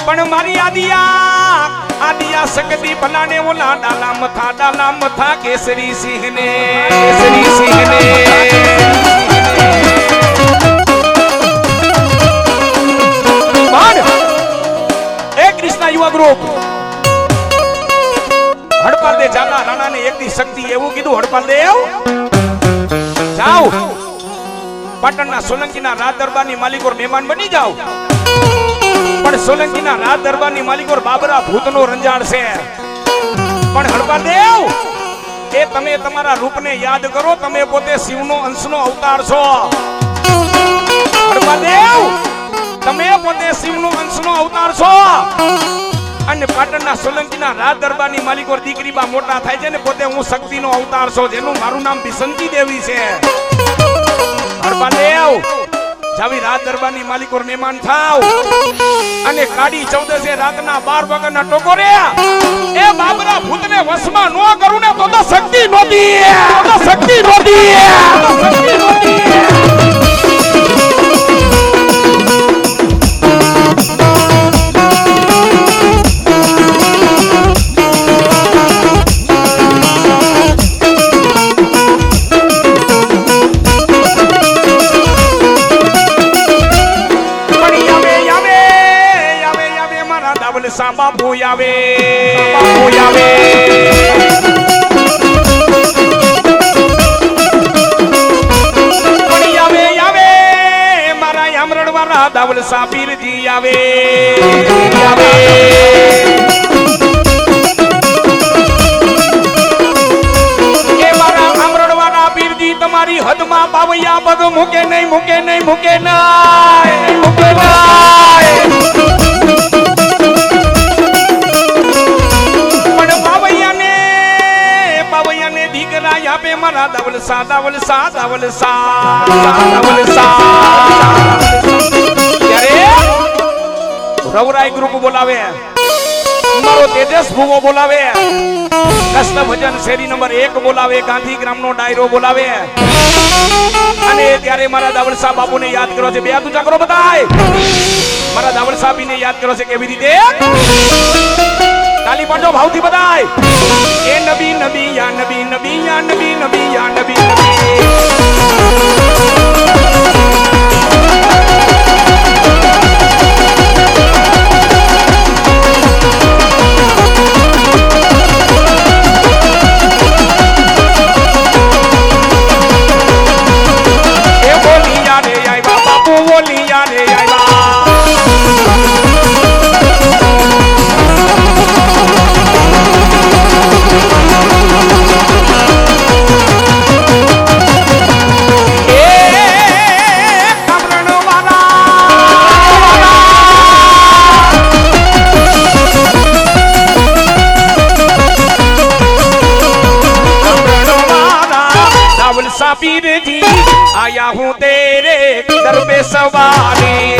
પણ મારી આદિયા શકતી ભલાને ઓલા ડાલા મથા કેસરી સિંહ ને કૃષ્ણ યુવા ગ્રુપ હડપાલ દે જાના રાણા ને એકની શક્તિ એવું કીધું હડપાલ દેવ જાઓ પાટણના સોલંકીના રાજ દરબારની માલિકોર મહેમાન બની જાઓ પણ સોલંકીના રાજ દરબારની માલિકોર બાબરા ભૂતનો રંજાડ છે પણ હડપાલ દેવ એ તમે તમારા રૂપને યાદ કરો તમે પોતે શિવનો અંશનો અવતાર છો હડપાલ દેવ તમે પોતે શિવનો અંશનો અવતાર છો અને પાટણના સોલંકીના રાજ દરબારની માલિકોર દીકરી બા મોટા થાય છે ને પોતે હું શક્તિનો અવતાર છું જેનું મારું નામ બિસંતી દેવી છે હડપાલ દેવ જાવી રાજ દરબારની માલિકોર મહેમાન થાવ અને કાડી 14 રાતના 12 વાગ્યાના ટકોરે એ બાબરા ભૂતને વશમાં નો કરું ને તો શક્તિ નોતી બાપુ આવે મારા યામરણ વાળા દાવલ સાબીરજી આવે એ મારા આમરણ વાળા પીરજી તમારી હદમાં બાવૈયા પગ મૂકે નહીં આપે મારા દાવલ સા ત્યારે રવરાય ગ્રુપ બોલાવે મારો તેજસ ભૂવો બોલાવે કષ્ટ ભજન શેરી નંબર 1 બોલાવે ગાંધી ગ્રામનો ડાયરો બોલાવે અને ત્યારે મારા દાવલ સા બાપુને યાદ કરો છે બે હાથ ઊંચા કરો બધાય મારા દાવલ સાબીને યાદ કરો છે કેવી રીતે તાલી પાડો ભાવથી બધાય એ નબી યા નબી એ બોલિયા રે આયા બાપુ બોલિયા રે આયા पीर जी आया हूँ तेरे दर पे सवारी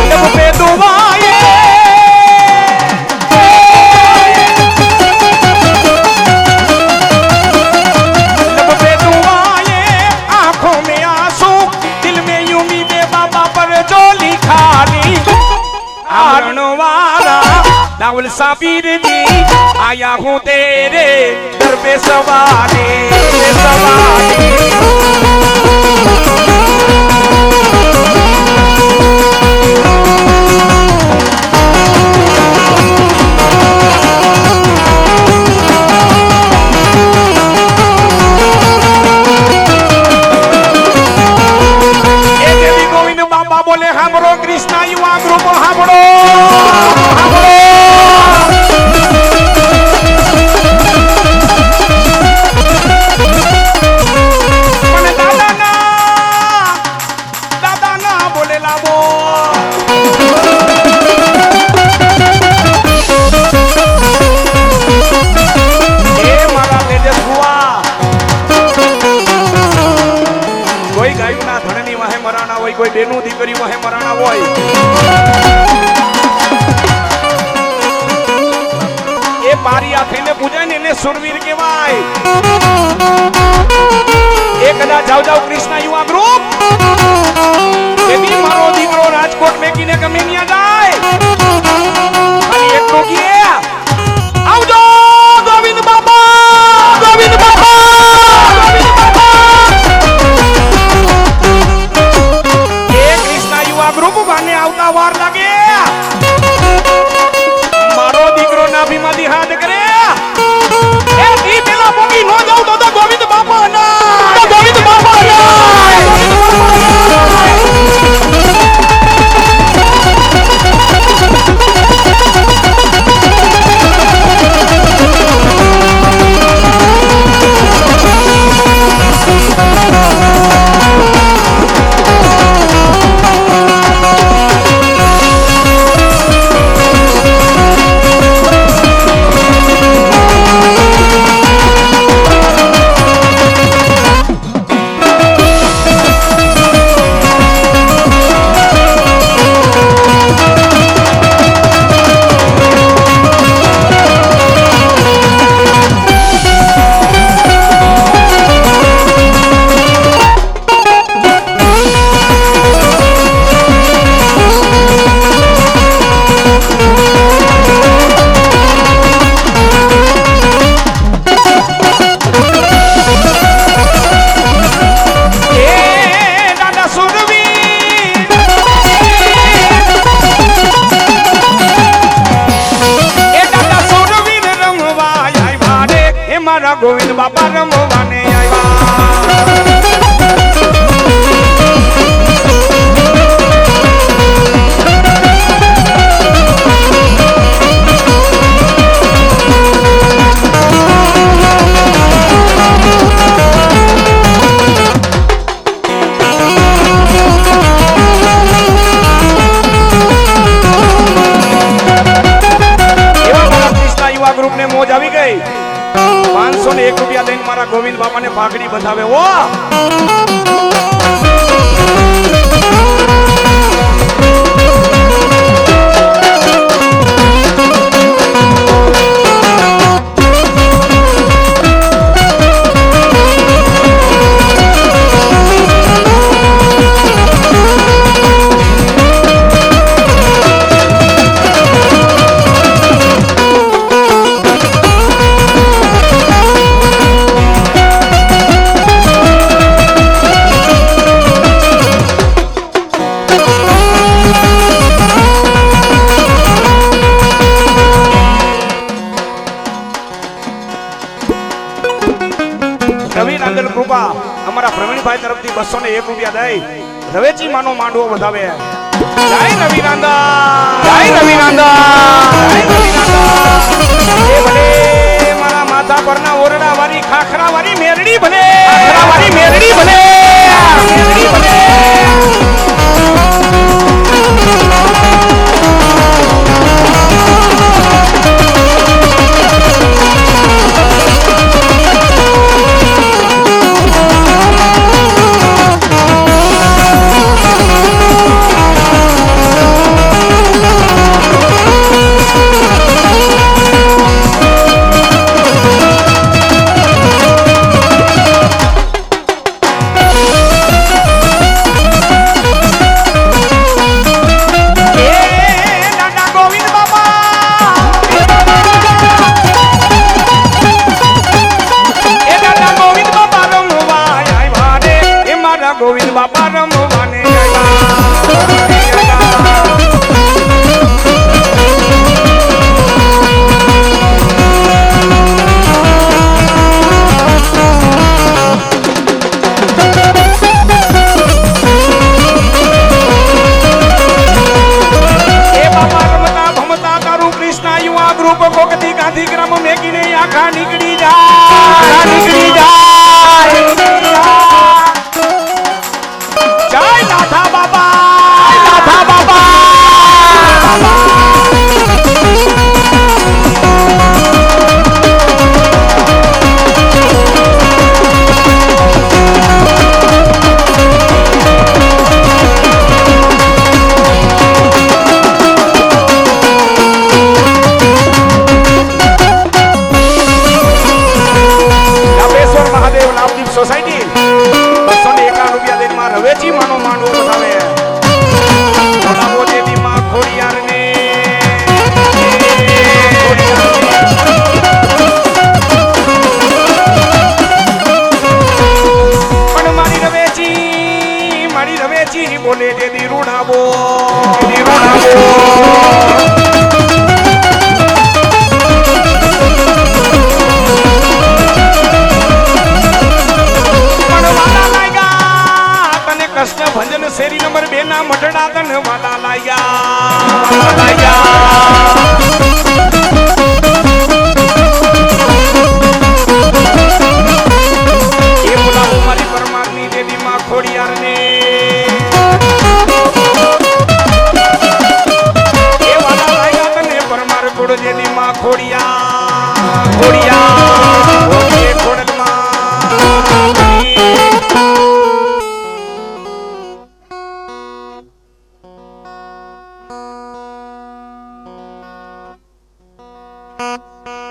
लब पे दुआए लब पे दुआए आंखों में आंसू दिल में उम्मीदें बाबा पर जो लिखा ली आरण वाला दावल साबीर जी आया हूँ तेरे दर पे सवारी गोविंद बाबा बोले हमरो कृष्णा युवा ग्रुप हमरो कोई बेनू दीकरी वहे मराना होय ए पारिया थईने पूजाय ने सुरवीर कहेवाय एक कदा जाव कृष्णा युवा પાઘડી બતાવે ઓ અમારા પ્રવીણભાઈ તરફથી 201 રૂપિયા દઈ રવેચી માનો માંડવો વધાવે જય રવિનાંદા જય રવિનાંદા જય રવિનાંદા એ ભલે મારા માથા પરના ઓરડા વાળી ખાખરા વાળી મેરડી ભલે ખાખરા વાળી મેરડી ભલે મેરડી ભલે ગોવિંદ બાપા રમવાને યુવા ગ્રુપ કોકતી ગાંધીગ્રામ મેકીને આખા નીકળી જાય નીકળી જાય જય નાથા બાબા નાથા બાબા સોસાયટી 251 રૂપિયા દેનમાં રવેચી માનો માંડવો બતાવે બોલાવો દેવી માં ખોડિયાર ને પણ મારી રવેચી બોલે દેવી રૂડાવો કૃષ્ણ ભંજન શેરી નંબર 2 ના મઢડા તન વાલા લાયા એ બોલાવો મારી પરમાત્મી દેવી માં ખોડિયાર ને એ વાલા લાયા તને પરમાર કુળ દેવી માં ખોડિયાર ખોડિયાર ઓકે ખોડલમાં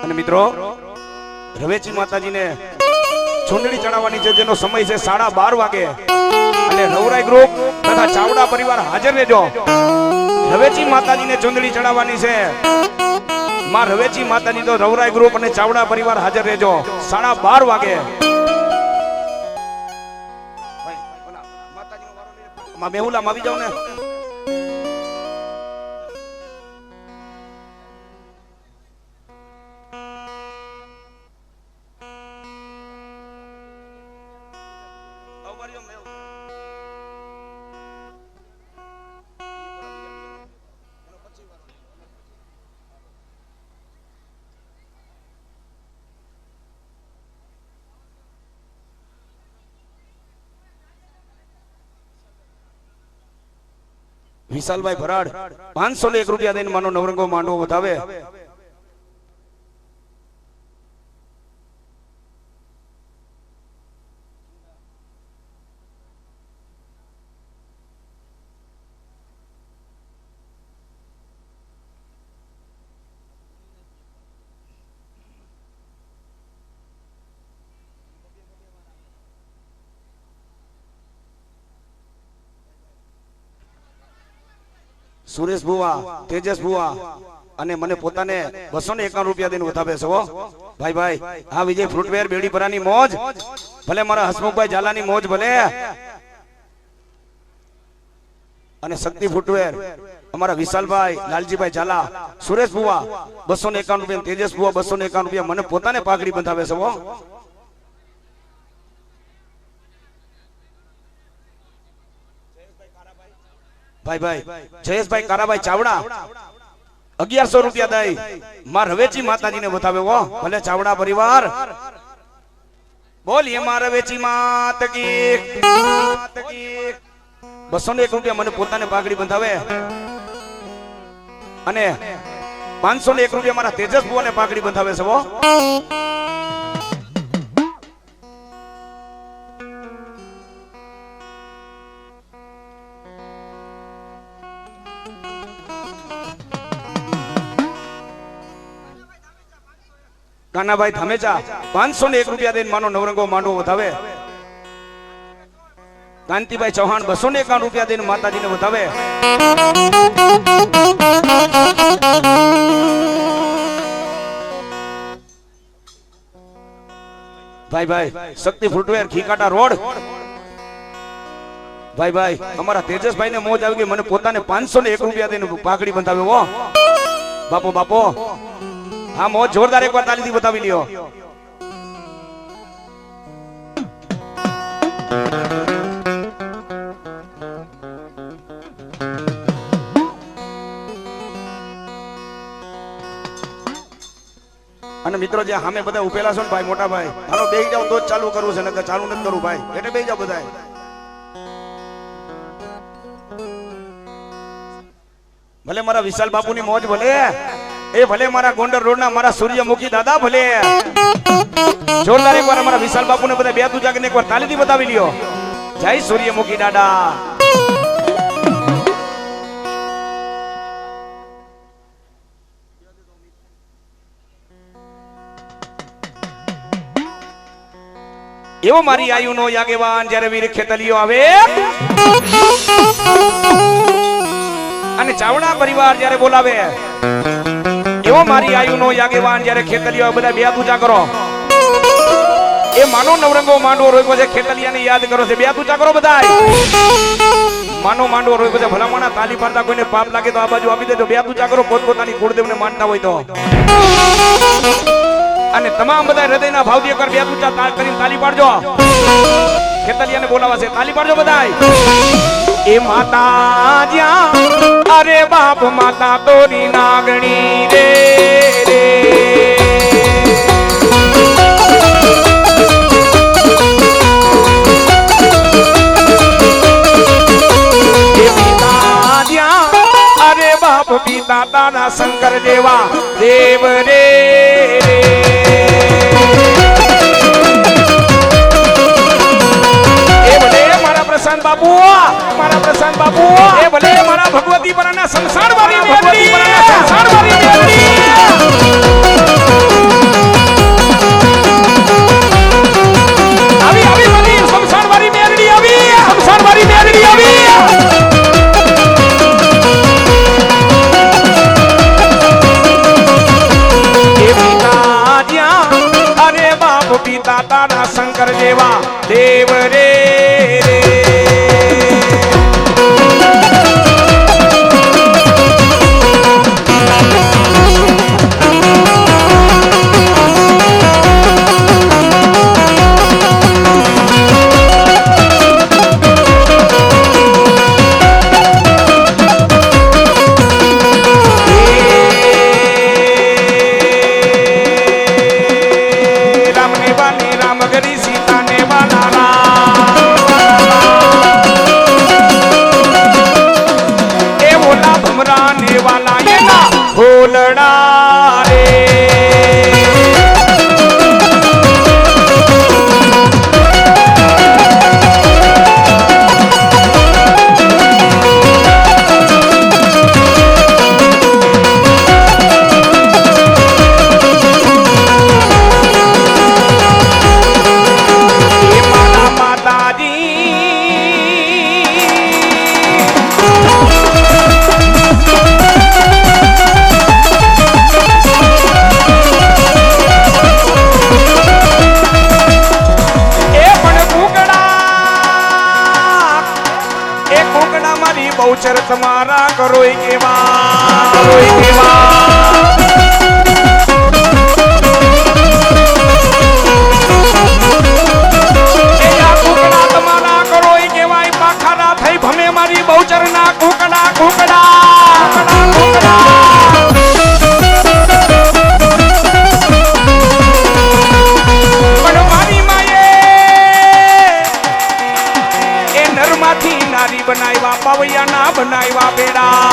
અને મિત્રો રવેચી માતાજીને ચૂંદડી ચડાવવાની છે જેનો સમય છે 12:30 વાગે અને રવરાઈ ગ્રુપ તથા ચાવડા પરિવાર હાજર રહેજો રવેચી માતાજીને ચૂંદડી ચડાવવાની છે માં રવેચી માતાજી તો રવરાઈ ગ્રુપ અને ચાવડા પરિવાર હાજર રહેજો 12:30 વાગે માં મેહુલામાં આવી જાવ ને વિશાલભાઈ ભરાડ 501 રૂપિયા દઈને માનો નવરંગો માંડવો વધાવે સુરેશ ભુવા, તેજસ ભુવા અને મને પોતાને 251 રૂપિયા દઈને વધાવે છે હો ભાઈ ભાઈ. હા વિજય ફ્રૂટવેર બેડીપરાની મોજ, ભલે મારા હસમુખભાઈ ઝાલાની મોજ ભલે, અને શક્તિ ફૂટવેર અમારા વિશાલભાઈ લાલજીભાઈ ઝાલા, સુરેશ ભુવા 251 રૂપિયા, તેજસ ભુવા 251 રૂપિયા મને પોતાને પાઘડી બંધાવે છે હો. ભાઈ ભાઈ જયેશભાઈ કારાભાઈ ચાવડા 1100 રૂપિયા દઈ માર રવેચી માતાજીને બતાવે હો. ભલે ચાવડા પરિવાર બોલીએ માર રવેચી માત કી 201 રૂપિયા મને પોતાને પાઘડી બંધાવે, અને 501 રૂપિયા મારા તેજસ ભુવાને પાઘડી બંધાવે છે હો. કાનાભાઈ ધામેચા 501 રૂપિયા દઈને માનો નવરંગો માંડવો વધાવે. કાંતિભાઈ ચૌહાણ 251 રૂપિયા દઈને માતાજીને વધાવે. ભાઈ ભાઈ શક્તિ ફૂટવેર ખીકાટા રોડ, ભાઈ ભાઈ અમારા તેજસભાઈ ને મોજ આવી ગઈ, મને પોતાને 501 રૂપિયા દઈને પાઘડી બંધાવે હો. બાપો બાપો હા મોજ જોરદાર એકવાર તાલીથી બતાવી લ્યો. અને મિત્રો જે સામે બધા ઉભેલા છો ને ભાઈ મોટા ભાઈ, હાલો બેહી જાવ તો જ ચાલુ કરવું છે, નકર ચાલુ નથી કરવું ભાઈ, એટલે બેહી જાવ બધા. ભલે મારા વિશાલ બાપુની મોજ ભલે, એ ભલે મારા ગોંડલ રોડના મારા સૂર્યમુખી દાદા ભલે, જોરદાર એકવાર અમારા વિશાલ બાપુને બધા બે તું જાગીને એકવાર તાલીથી બતાવી લ્યો. જય સૂર્યમુખી દાદા. એવો મારી આયુનો યાગેવાન જ્યારે વીર ખેતલીઓ આવે અને ચાવડા પરિવાર જ્યારે બોલાવે, એવો મારી આયુનો યાગેવાન જ્યારે ખેતલીઓ બધા બે પૂજા કરો. એ માનો નવરંગો માંડવો રોક્યો છે, ખેતલિયાને યાદ કરો છે, બે પૂજા કરો બધા. માનો માંડવો રોક્યો છે, ભલામણા તાલી પાડતા કોઈને પાપ લાગે તો આ બાજુ આપી દેજો, બે પૂજા કરો પોતપોતાની કુળદેવને માનતા હોય તો. અને તમામ બધા હૃદયના ભાવથી એકવાર બે પૂજા કરીને તાલી પાડજો. ખેતલિયાને બોલાવા છે, તાલી પાડજો બધા. એ માતા જ્યાં અરે બાપ માતા તોરી નાગણી રે રે, એ પિતા જ્યાં અરે બાપ પિતા તારા શંકર જેવા દેવ રે રે. પ્રશાંત બાપુ, મારા પ્રશાંત બાપુ, એ ભલે મારા ભગવતી પરાના સંસાર વાળી ભગવતી પરાના સંસાર વાળી મેલડી. આવી આવી બધી સંસાર વાળી મેલડી આવી, સંસાર વાળી મેલડી આવી. એ પિતા જ્યાં અરે બાપ પિતા તારા શંકર જેવા દેવ રે રે. કુકડા મારી બહુચર તમારા કરોય કેવા થઈ ભમે મારી બહુચર ના કુકડા પણ મારી માયે એ નરમાંથી નારી બનાવ્યા પાવૈયા ના બનાવ્યા બેડા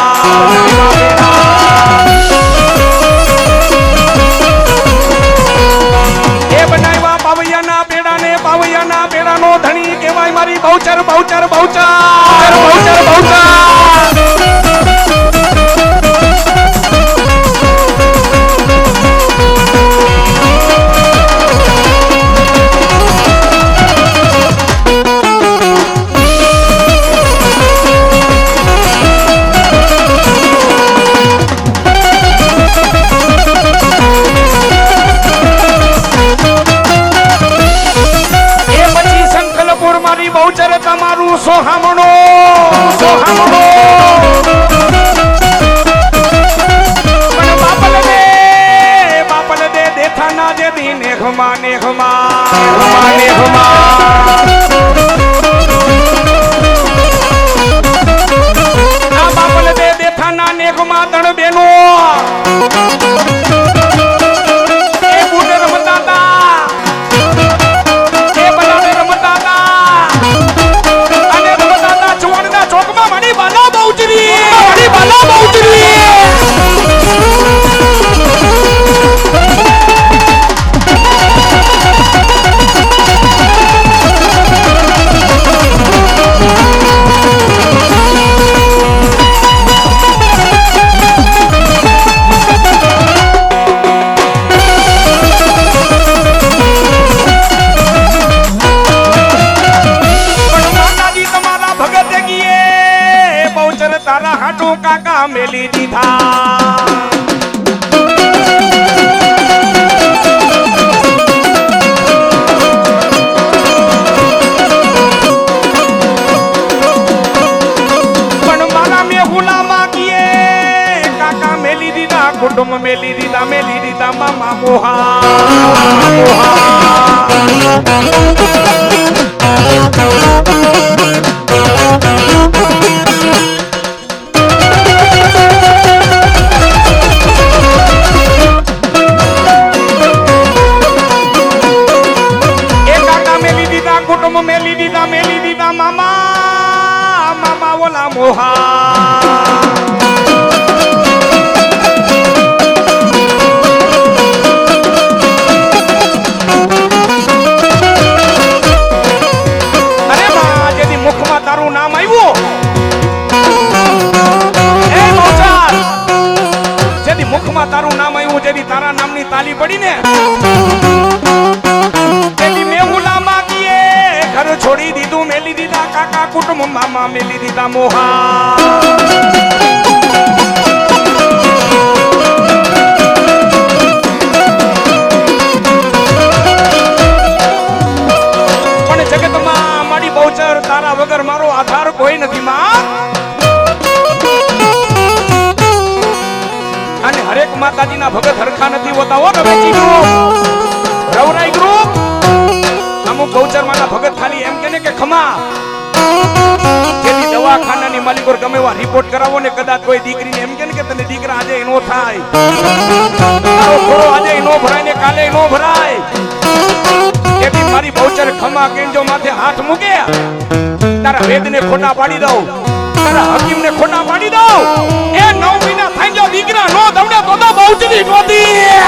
એ બનાવ્યા પાવૈયા ના બેડા ને પાવૈયા ના બેડા નો ધણી કહેવાય મારી બહુચર બહુચર તમારું સોહામણો પણ બાપલ દે દેખા ના દે દી નેહમા આ બાપલ દે દેખા ના નેહમા તણ બેનો એ બુડે રમતા હતા એ બલાને રમતા હતા અને રમતા હતા ચુવાડના ચોકમાં મારી બાલા બહુચરી તારા હાટું કાકા મેલી દીધા પણ મારા મેહુલા માગીએ કાકા મેલી દીધા કુટુંબ મેલી દીધા મામા મોહા મેલી દીધા મામા ઓલા મોહા અરે બા જેથી મુખમાં તારું નામ આવ્યું એ બહુચર જેથી મુખમાં તારું નામ આવ્યું જેથી તારા નામની તાલી પડી ને તેની મેહુલા ઘર છોડી દીધું મેલી દીધા કાકા કુટુંબ મામા મેલી દીધા મોહા પણ જગતમાં મારી બહુચર તારા વગર મારો આધાર કોઈ નથી માં અને હરેક માતાજીના ભગત હરખા નથી હોતા હો રમેશજી ગ્રુપ રવરાઈ ગ્રુપ અમુક બહુચર માના ભગત ખાલી એમ કે ખમા જેથી દવાખાનાની માલિકો ગમે એવા રિપોર્ટ કરાવો ને કદાચ કોઈ દીકરીને એમ કે તને દીકરા આજે નો થાય તારો ખોરો આજે નો ભરાય ને કાલે નો ભરાય તેથી મારી બહુચર ખમા કેંજો માથે હાથ મૂકે તારા વેદને ખોટા પાડી દઉં તારા હકીમને ખોટા પાડી દઉં એ 9 મહિના થઈ ગયો દીકરા નો તમને તો બહુચરી ગોતી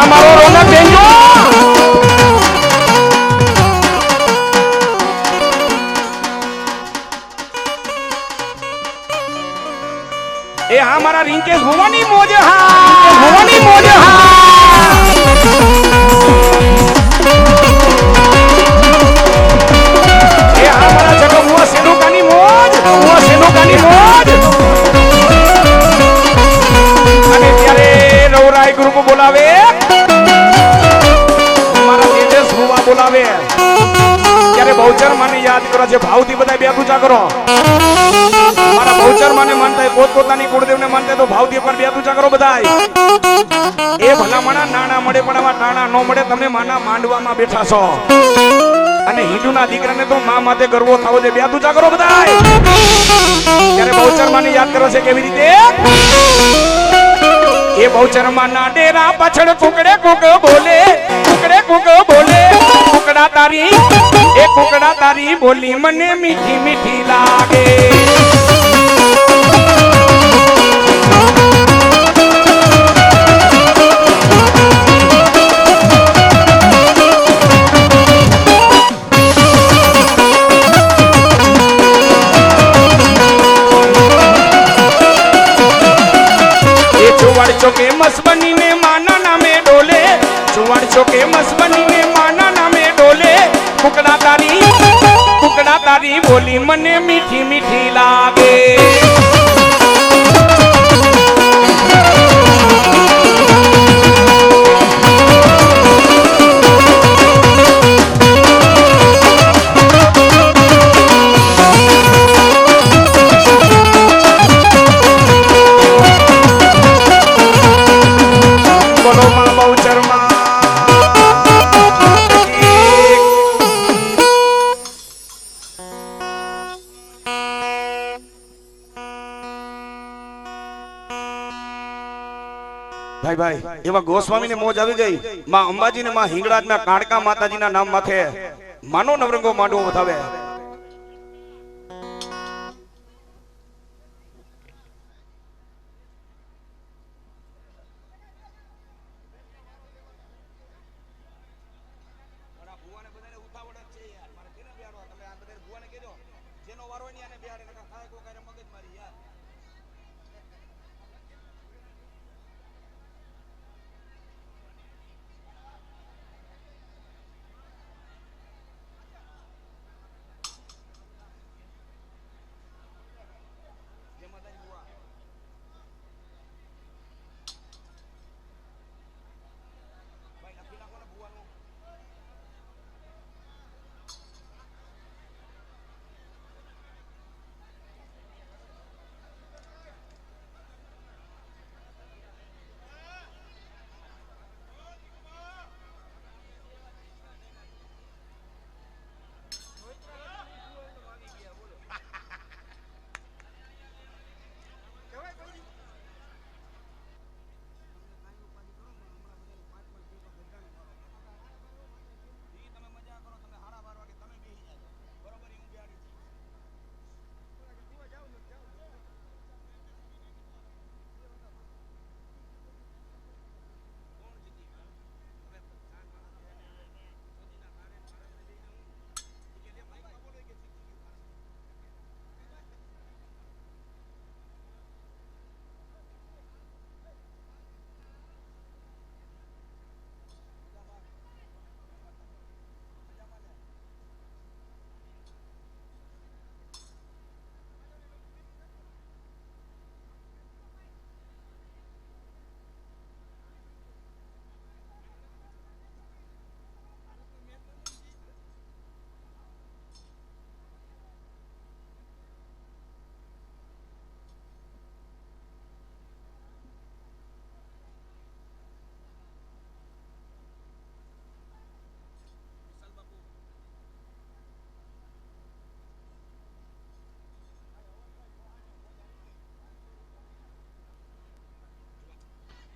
અમારો એ હા મારા રિંકેશ ભુવાની મોજ હા ભુવાની મોજ હા એ હા મારા જગો મુવા સેનુકાની મોજ મુવા સેનુકાની મોજ અને ત્યારે રવરાય ગ્રુપ બોલાવે મારા તેજસ ભુવા બોલાવે ત્યારે બહુચર માને યાદ કરો છે ભાવથી બધા બે પૂજા કરો મારા બહુચર માને માનતા હોય પોતપોતાની કુળદેવને માનતા તો ભાવથી પર બે પૂજા કરો બધાય એ ભલામણા નાણા મળે પણ આમાં ટાણા ન મળે તમે માના માંડવામાં બેઠા છો અને હિન્દુના દીકરાને તો મા માથે ગર્વો થાવો છે બે પૂજા કરો બધાય ત્યારે બહુચર માને યાદ કરો છે કેવી રીતે એ બહુચર માના ડેરા પાછળ કુકડે કુક બોલે કુકડે કુક બોલે કુકડા તારી બોલી મને મીઠી મીઠી લાગે ચુવાડ ચોકે મસ બનીને માના નામે ડોલે ચુવાડ ચોકે મસ બનીને માના નામે ડોલે કુકડા તારી બોલી મને મીઠી મીઠી લાગે ભાઈ ભાઈ એવા ગોસ્વામીને મોજ આવી ગઈ માં અંબાજી ને માં હિંગળાજ ના કાળકા માતાજીના નામ માથે માનો નવરંગો માંડવો વધાવે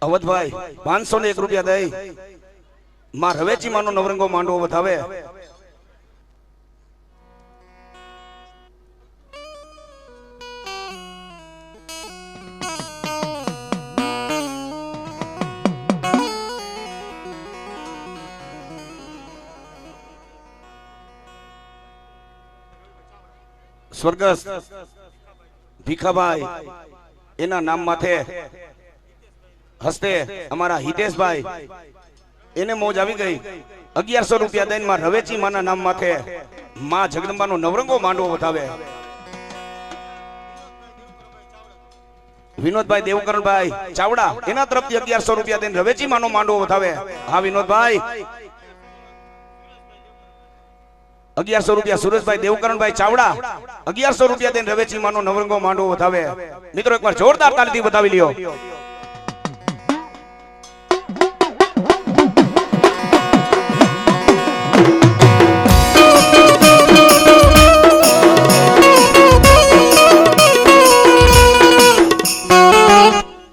અવધભાઈ 501 રૂપિયા દઈ માં રવેચી માનો નવરંગો માંડવો વધાવે સ્વર્ગસ્થ ભીખાભાઈ એના નામ માથે હસ્તે અમારા હિતેશભાઈ એને મોજ આવી ગઈ 1100 રૂપિયા દઈને માં રવેચી માના નામ માથે માં જગદંબાનો નવરંગો માંડવો વધાવે વિનોદભાઈ દેવકરણભાઈ ચાવડા એના તરફથી 1100 રૂપિયા દઈને રવેચી માનો માંડવો વધાવે હા વિનોદભાઈ 1100 રૂપિયા સુરેશભાઈ દેવકરણભાઈ ચાવડા 1100 રૂપિયા દઈને રવેચી માનો નવરંગો માંડવો વધાવે મિત્રો એકવાર જોરદાર તાલીથી બતાવી લ્યો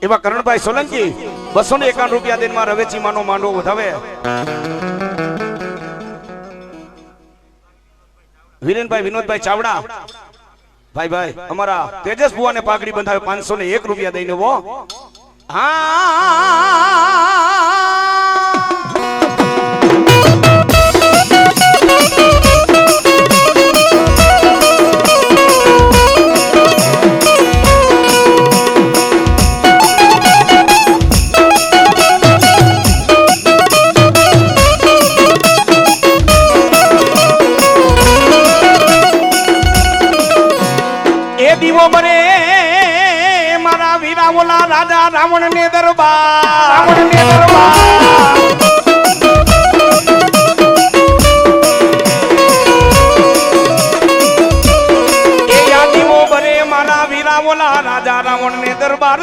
એવા કરણભાઈ સોલંકી 251 રૂપિયા દઈને માં રવેચી માનો માંડવો વધાવે વિરેનભાઈ વિનોદભાઈ ચાવડા ભાઈ ભાઈ અમારા તેજસ બુઆને પાઘડી બંધાવે 501 રૂપિયા દઈને વો રાજા રાવણ ને દરબાર એ યાદીઓ બરે મારા વીરાવોલા રાજા રાવણ ને દરબાર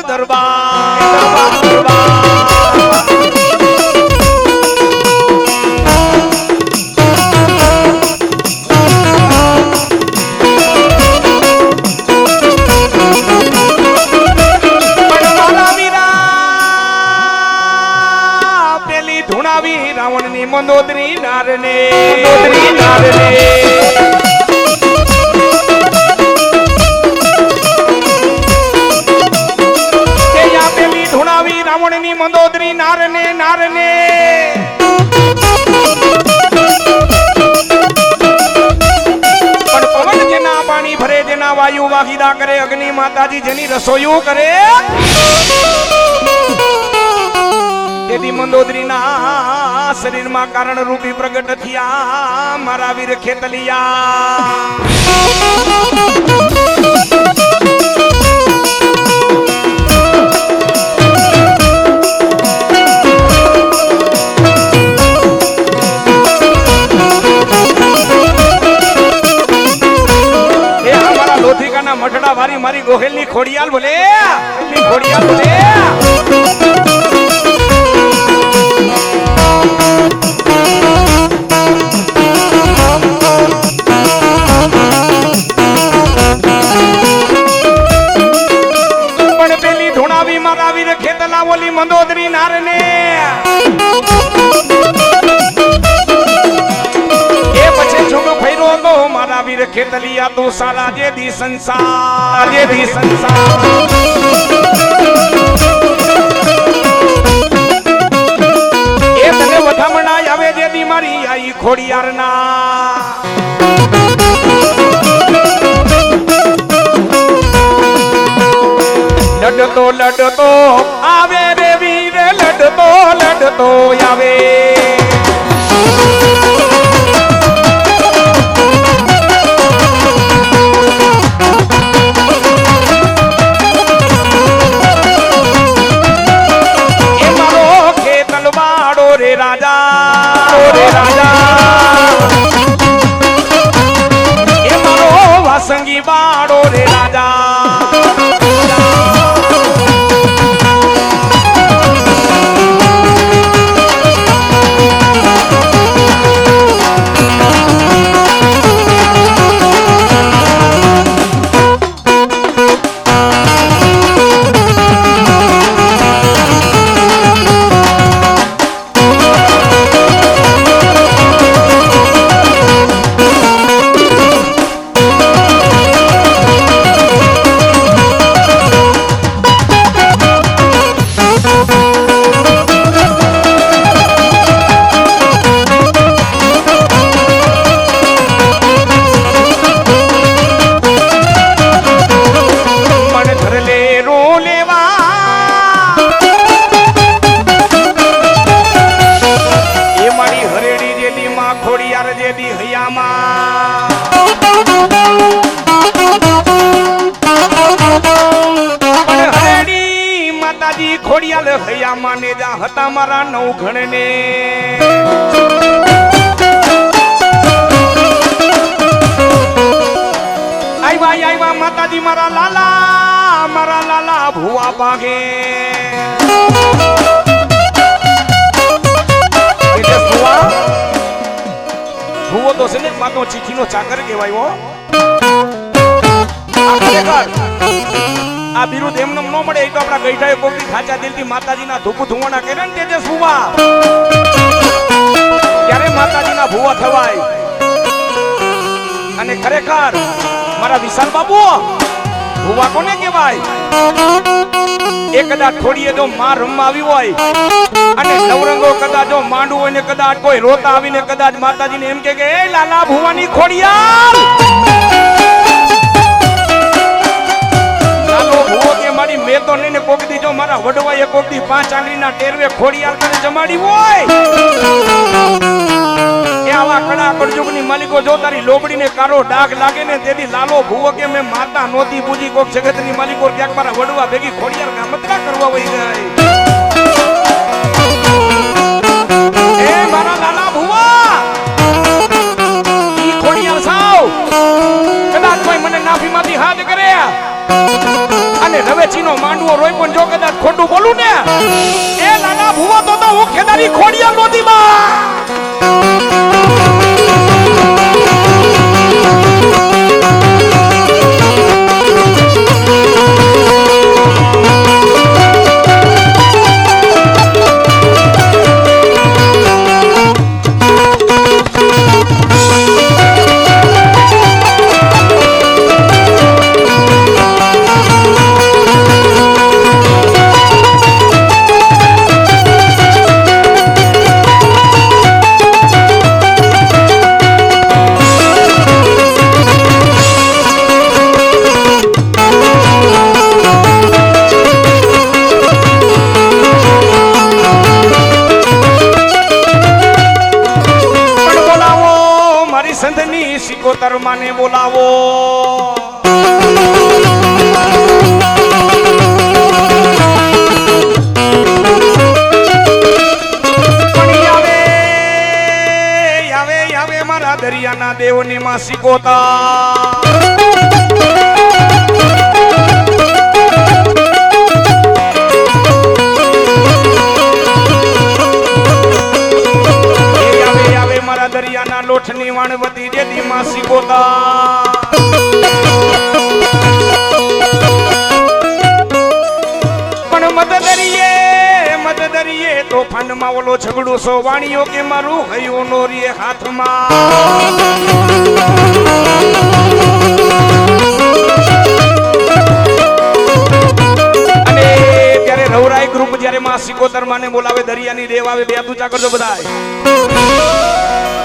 રાવણ ની મંદોદરી નારને પેલી ધુણાવી રાવણ ની મંદોદરી નારને પણ પવન જેના પાણી ભરે જેના વાયુ વાગીદા કરે અગ્નિ માતાજી જેની રસોઈઓ કરે તેદી મંદોદરીના શરીરમાં કારણ રૂપી પ્રગટ થયા મારા વીર ખેતલિયા એ અમારા લોધિકાના મઠડા વારી મારી ગોહેલની ખોડિયાલ બોલે ઓલી મંદોદરી નારને એ પછી જુગ ફેરો તો મારા વીર ખેતલિયા તો સારા જેદી સંસાર એ તને વધામણા આવે જેદી મારી આઈ ખોડિયારના લડતો આવે રે વીર લડતો આવે એ મારો ખેતલ વાડો રે રાજા એ મારો વાસંગી વાડો રે રાજા હૈયા માને જા હતા મારા નવઘણને આવ્યા માતાજી મારા લાલા ભુવા પાગે ભુવો તો છે ને માતો ચીઠીનો ચાકર કહેવાય હો આ બિરુદ એમને ન મળે એ તો આપણા ગઈઢાએ કોકની ખાચા દિલથી માતાજીના ધૂપ ધુવાણા કર્યા ને તેજસ ભુવા ત્યારે માતાજીના ભુવા થવાય અને ખરેખર મારા વિશાલ બાબુ ભુવા કોને કહેવાય એ કદાચ થોડીએ જો માં રમવા આવી હોય અને નવરંગો કદાચ જો માંડવું હોય ને કદાચ કોઈ રોતા આવીને કદાચ માતાજીને એમ કે એ લાલા ભુવાની ખોડિયાર લાલો ભુવો કે મારી મેં તો નહીં ને કોક દી જો મારા વડવાએ કોક દી 5 આંગળીના ટેરવે ખોડિયાર તને જમાડી હોય એ આવા કડા કરજુગની માલિકો જો તારી લોબડીને કારો ડાઘ લાગે ને તેથી લાલો ભુવો કે મેં માતા નોતી પૂજી કોક જગતની માલિકો ક્યાંક મારા વડવા ભેગી ખોડિયાર ગામતરા કરવા વઈ જાય એ મારા લાલા ભુવા ઈ ખોડિયાર સાવ કદાચ કોઈ મને નાફીમાંથી હાથ કરે અને રવેચીનો માંડવો રોય પણ જો કદાચ ખોટું બોલું ને એ લાલા ભુવા તો હું ખેદારી ખોડિયાર નોતી માં સિકોતર માને બોલાવો આવે મારા દરિયાના દેવની માં સિકોતા દરિયાના લોઠની વાણવતી જેથી માં સિકોતા પણ મત દરિયે તો ફંડમાં ઓલો ઝઘડો સો વાણીઓ કે મારું હયું નો રે હાથમાં અને ત્યારે રવરાઈ ગ્રુપ જ્યારે માં સિકોતર માને બોલાવે દરિયાની દેવ આવે બે તુચા કરજો બધાય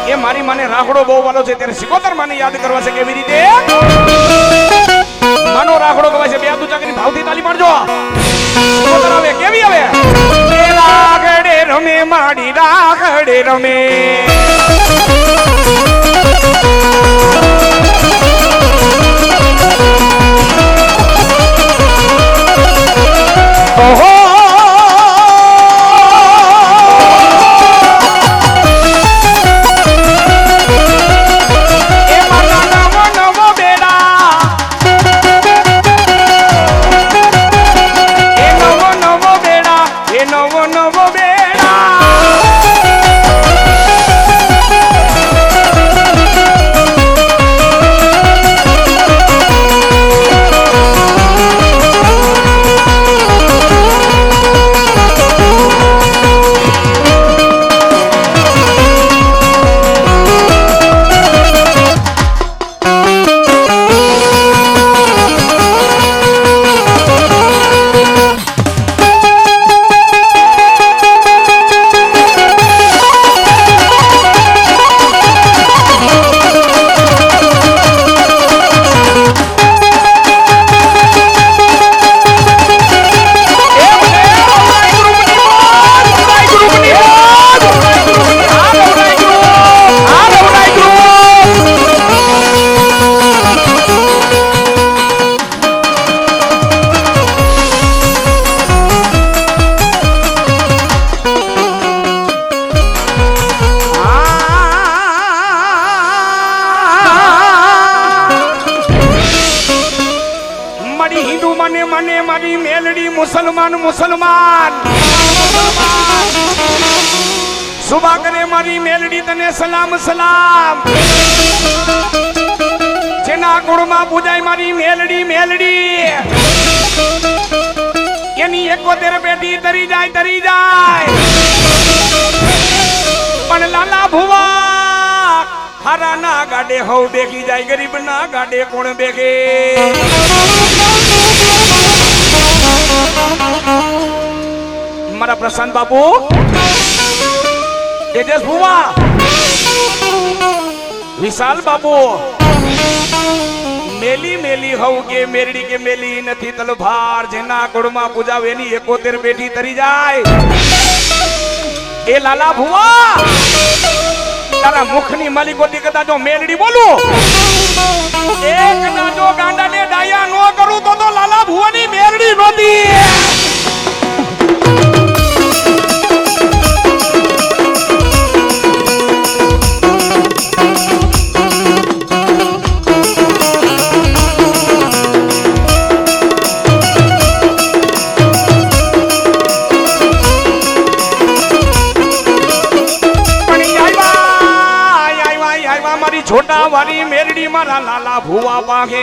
એ મારી માને રાખડો બહુ વાલો છે ત્યારે સિકોતર માને યાદ કરવા છે કેવી રીતે માનો રાખડો કહેવાય છે બે હાથ ઊંચા કરી ભાવથી તાલી પાડજો સિકોતર આવે કેવી આવે એ રાખડે રમે માડી રાખડે રમે ઓહો મારી હિન્દુ મને મારી મેલડી મુસલમાન સુબા કરે મારી મેલડી તને સલામ જેના કુળમાં પૂજાય મારી મેલડી એની 71 પેટી તરી જાય પણ લાલા ભુવા હારા ના ગાડે હવ બેગી જાય ગરીબ ના ગાડે કોણ બેગે મારા પ્રશાંત બાપુ તેજસ ભુવા વિશાલ બાપુ મેલી હવ કે મેરડી કે મેલી નથી તલભાર જેના કોડમાં પૂજાવે એની 71 પેટી તરી જાય એ લાલા ભુવા તારા મુખની માલિકો થી કદાચ જો મેલડી બોલું એક ના જો ગાંડાને ડાયા નો કરું તો લાલા ભુવાની મેલડી નોતી છોટા વાળી મેરડી મારા લાલા ભુવા પાગે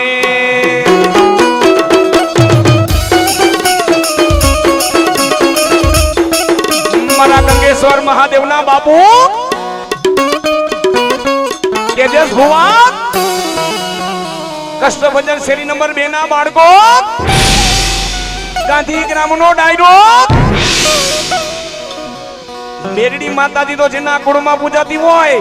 મારા ગંગેશ્વર મહાદેવના બાપુ તેજસ ભુવા કષ્ટભંજન શેરી નંબર 2 ના બાળકો ગાંધી ગ્રામનો ડાયરો મેરડી માતાજી તો જેના કુળમાં પૂજાતી હોય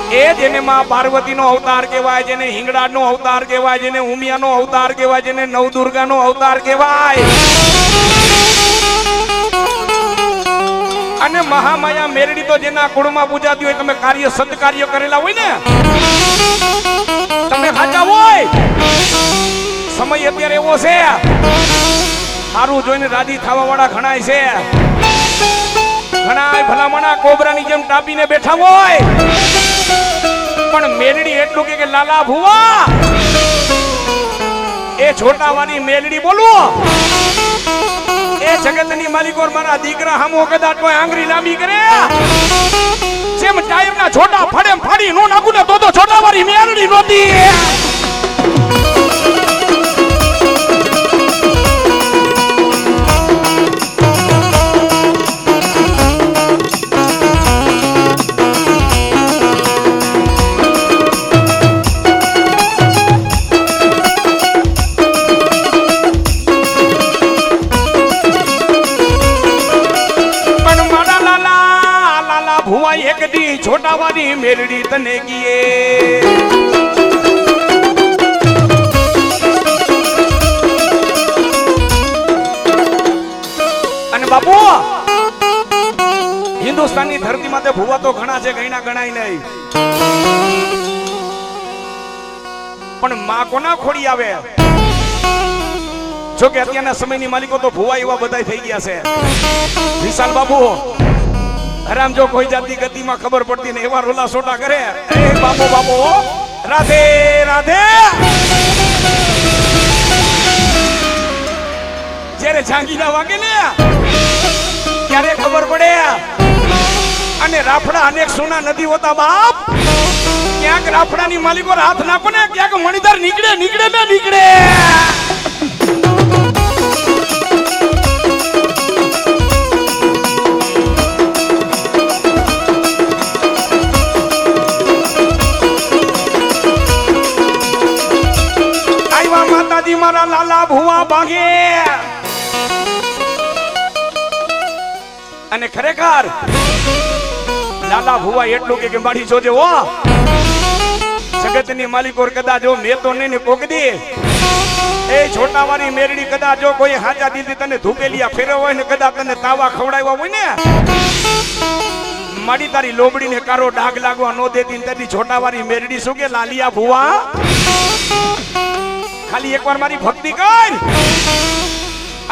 એ જેને માં પાર્વતીનો અવતાર કહેવાય જેને હિંગળાનો અવતાર કહેવાય જેને ઉમિયાનો અવતાર કહેવાય જેને નવદુર્ગાનો અવતાર કહેવાય અને મહામાયા મેરડી તો જેના કુળમાં પૂજાતી હોય તમે કાર્ય સત્કાર્ય કરેલા હોય ને તમે ખાતા હોય સમય અત્યારે એવો છે સારું જોઈને રાજી થવા વાળા ઘણાય છે ઘણા ભલામણા કોબરાની જેમ ટાપીને બેઠા હોય પણ મેલડી એટલું કે લાલા ભુવા એ છોટાવાની મેલડી બોલું એ જગતની માલિકો મારા દીકરા હામો કદાચ કોઈ આંગળી લાંબી કરે જેમ ટાયરના છોટા ફડેમ ફાડી નો નાખું ને તો છોટાવાળી મેલડી નોતી છોટાવાળી મેરડી તને ગીએ અને બાપુ હિન્દુસ્તાનની ધરતી માથે ભુવા તો ઘણા છે ગણાય નહીં પણ માં કોના ખોડી આવે જો કે અત્યારના સમયની માલિકો તો ભુવા એવા બધા થઈ ગયા છે વિશાલ બાપુ હરામ જો કોઈ જાતિ ગતિમાં ખબર પડતી ને એવા રોલા સોટા કરે એ બાપો રાધે રાધે જ્યારે જાંગીના વાગે ને ત્યારે ખબર પડે અને રાફડા અનેક સોના નથી હોતા બાપ ક્યાંક રાફડાની માલિકો હાથ નાખો ને ક્યાંક મણિધર નીકળે મારા લાલા ભુવા ભાગે અને ખરેખર લાલા ભુવા એટલું કે મારી જોજે હો જગતની માલિકો કદાચ જો મેં તો નહીં પોગદી એ છોટાવાળી મેરડી કદાચ જો કોઈ હાચા દીધી તને ધૂપેલિયા ફેરવ હોય ને કદાચ તને તાવા ખવડાવ્યા હોય ને મારી તારી લોબડીને કારો ડાઘ લાગવા ન દેતી તેથી છોટાવાળી મેરડી શું કે લાલિયા ભુવા ખાલી એકવાર મારી ભક્તિ કર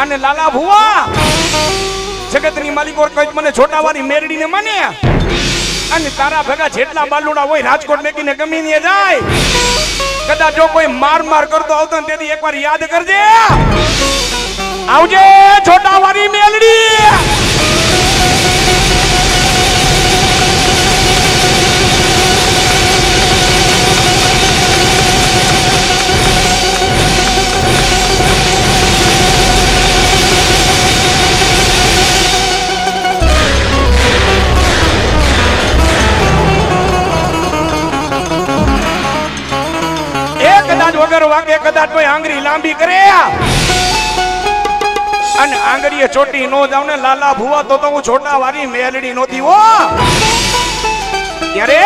અને લાલા ભુવા જગતની માલિકો કઈ મને છોટાવાળી મેરડીને માને અને તારા ભેગા જેટલા બાલુડા હોય રાજકોટ મેકીને ગમીને જાય કદાચ જો કોઈ માર માર કરતો આવતો ને તેથી એકવાર યાદ કરજે. આવજે છોટાવાળી મેલડી. વગર વાગે કદાચ કોઈ આંગળી લાંબી કરે અને આંગળીએ ચોટી નો જાવ ને લાલા ભુવા તો હું છોટા વાળી મેલડી નોતી હો. ત્યારે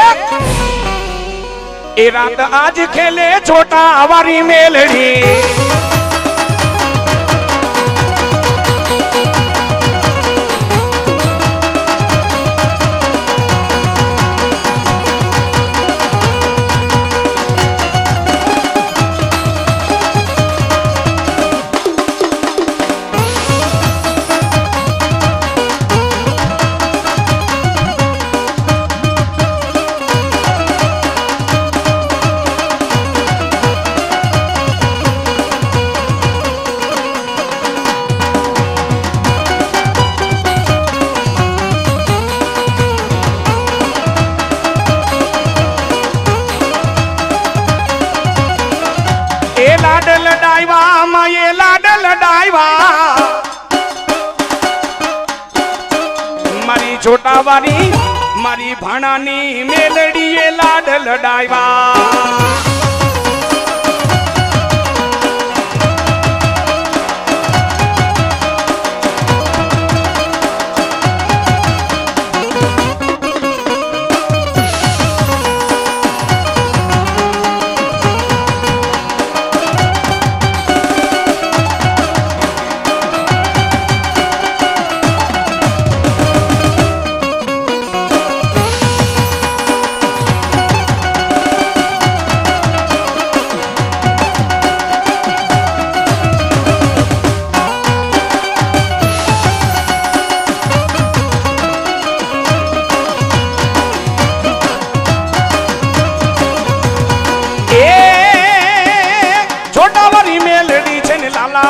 એ રાત આજ ખેલે છોટા વાળી મેલડી. મારી છોટાવાળી મારી ભાણાની મેલડીએ લાડ લડાવ્યા.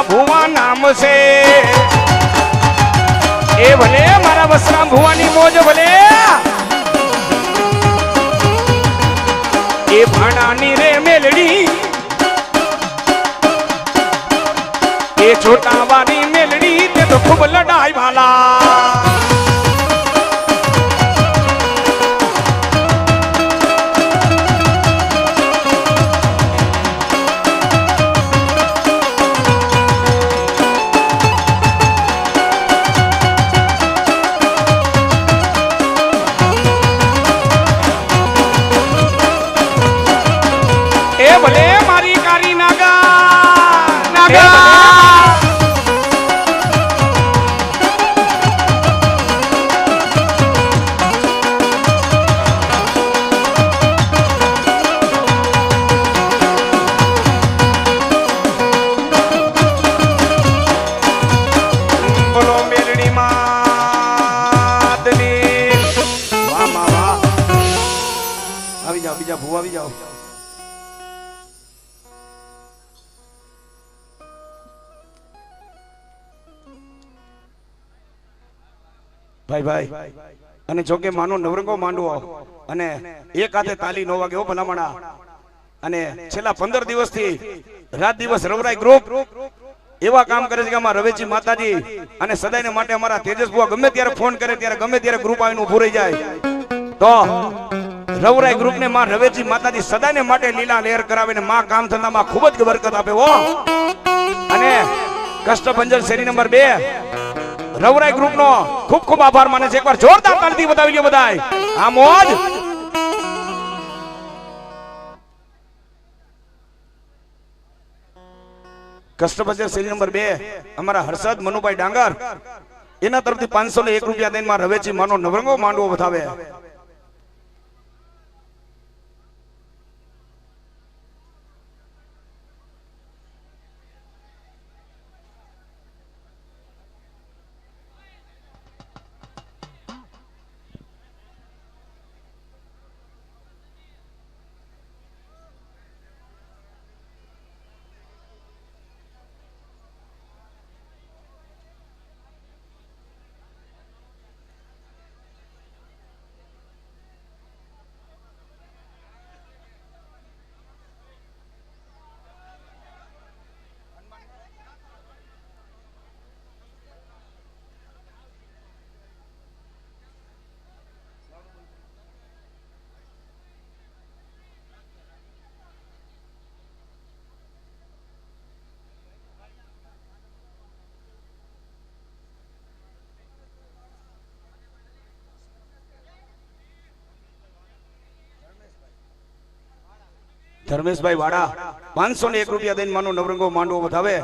ભુવા નામ છે એ ભલે મારા વસરામ ભુવાની મોજ ભલે એ ભાણાની રે મેલડી એ છોટાવાળી મેલડી તે તો ખૂબ લડાઈ વાલા. ભલે મારી કારી નાગા બોલો મેલડી માતની. વાહ વાહ વાહ. આવી જાઓ બીજા ભૂ આવી જાઓ. ભાઈ ભાઈ અને જોકે માનો નવરંગો માંડવો અને એક હાથે તાલી નો વાગે ભલામણા અને છેલ્લા 15 દિવસથી રાત દિવસ રવરાઈ ગ્રુપ એવા કામ કરે છે કે અમારા રવેચી માતાજી અને સદાયને માટે અમારા તેજસ બુઆ ગમે ત્યારે ફોન કરે ત્યારે ગમે ત્યારે ગ્રુપ આવીને ઊભું રહી જાય. તો રવરાઈ ગ્રુપ ને માં રવેચી માતાજી સદાયને માટે લીલા લહેર કરાવે ને માં કામ ધંધામાં ખૂબ જ બરકત આપે હો. અને કષ્ટભંજન શેરી નંબર 2 રવરાઈ ગ્રુપ નો ખૂબ ખૂબ આભાર માને છે. એકવાર જોરદાર તાળીથી બતાવી લ્યો બધાય. આ મોજ કષ્ટભંજન શેરી નંબર 2 અમારા હર્ષદ મનુભાઈ ડાંગર એના તરફથી 501 રૂપિયા દઈને માં રવેચી માનો નવરંગો માંડવો વધાવે. ધર્મેશભાઈ વાડા 501 રૂપિયા દઈને માનો નવરંગો માંડવો વધાવે.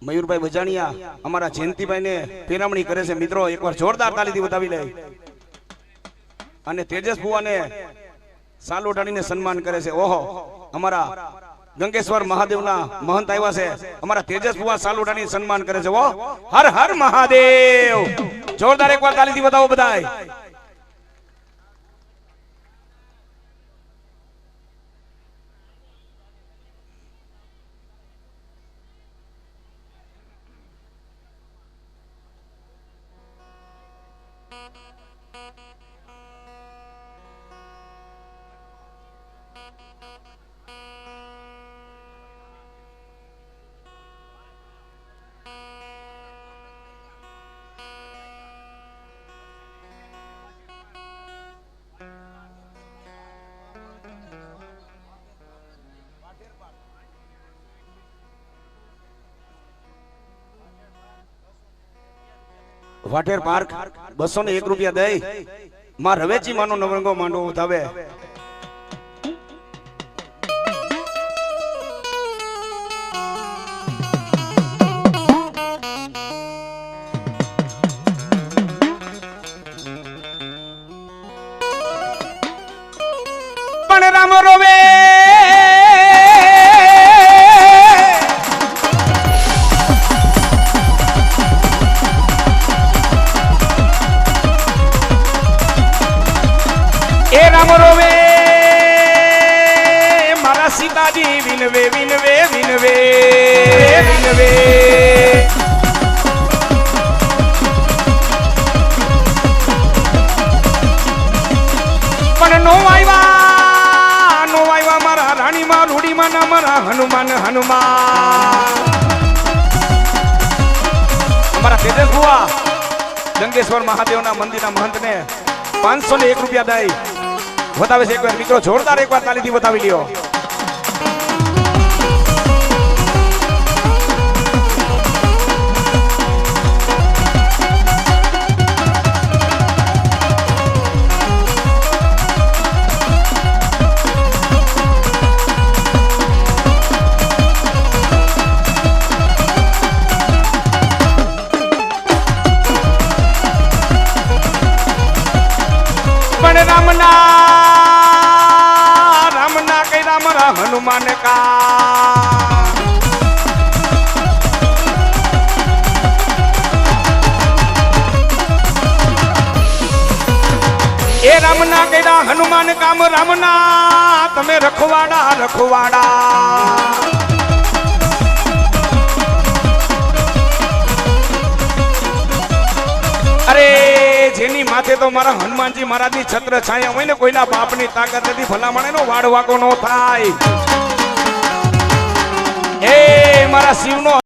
મયુરભાઈ વજાણિયા અમારા જયંતિભાઈ ને પેરામણી કરે છે. મિત્રો એકવાર જોરદાર તાલીથી બતાવી લે. અને તેજસ ભુવાને સાલ ઉઠાડીને સન્માન કરે છે. ઓહો, અમારા ગંગેશ્વર મહાદેવના મહંત આવ્યા છે. અમારા તેજસ ભુવા સાલ ઉઠાડીને સન્માન કરે છે. ઓહ, હર હર મહાદેવ. જોરદાર એકવાર તાલીથી બતાવો બધાય. વાટેર પાર્ક 201 રૂપિયા દઈ માં રવેચી માનો નવરંગો માંડવો વધાવે. પણ રામ રોવે રામ રોવે મારા સીતાજી વિનવે વિનવે વિનવે વિનવે. પણ નો આવ્યા મારા રાણીમાં રૂડીમાં ના મારા હનુમાન હનુમાન. અમારા તેજસ ભુવા ગંગેશ્વર મહાદેવના મંદિરના મહંતને 501 રૂપિયા દઈ બતાવે છે. એકવાર મિત્રો જોરદાર એકવાર તાલીથી બતાવી લ્યો. પણ રામના કઈ રામ હનુમાન કા એ રામના કઈ હનુમાન કામ રામના તમે રખવાડા રખવાડા. અરે જેની માથે તો મારા હનુમાનજી મહારાજની છત્ર છાયા હોય ને કોઈના બાપની તાકાત નથી ભલામણેનો વાડ વાકો ન થાય એ મારા શિવનો